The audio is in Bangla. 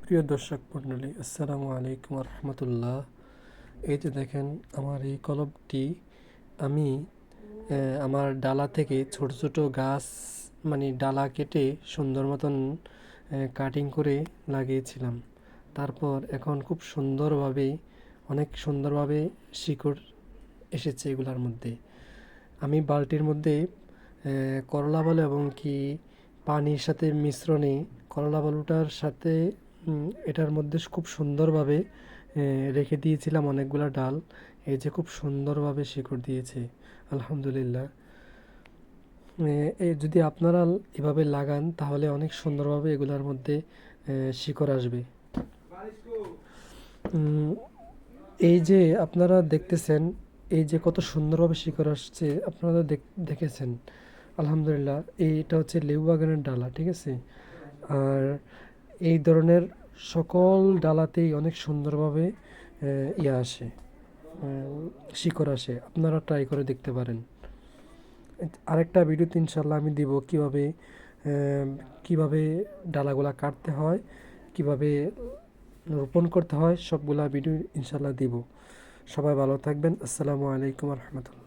প্রিয় দর্শক মণ্ডলী, আসসালামু আলাইকুম রহমতুল্লাহ। এই যে দেখেন আমার এই কলমটি আমি আমার ডালা থেকে ছোট ছোট গাছ মানে ডালা কেটে সুন্দর মতন কাটিং করে লাগিয়েছিলাম। তারপর এখন খুব সুন্দরভাবে অনেক সুন্দরভাবে শিকড় এসেছে এগুলার মধ্যে। আমি বালতির মধ্যে করলা বালু এবং কি পানির সাথে মিশ্রণে করলা বালুটার সাথে এটার মধ্যে খুব সুন্দরভাবে রেখে দিয়েছিলাম অনেকগুলা ডাল। এই যে খুব সুন্দরভাবে শিকড় দিয়েছে, আলহামদুলিল্লাহ। এই যদি আপনারা এভাবে লাগান তাহলে অনেক সুন্দরভাবে এগুলার মধ্যে শিকড় আসবে। এই যে আপনারা দেখতেছেন, এই যে কত সুন্দরভাবে শিকড় আসছে আপনারা দেখেছেন, আলহামদুলিল্লাহ। এইটা হচ্ছে লেবু বাগানের ডালা, ঠিক আছে। আর এই ধরনের সকল ডালাতেই অনেক সুন্দরভাবে ইয়ে আসে, শিকড় আসে। আপনারা ট্রাই করে দেখতে পারেন। আরেকটা ভিডিওতে ইনশাল্লাহ আমি দিব কিভাবে ডালাগুলা কাটতে হয়, কিভাবে রোপণ করতে হয়, সবগুলা ভিডিও ইনশাল্লাহ দিব। সবাই ভালো থাকবেন। আসসালামু আলাইকুম রহমতুল্লাহ।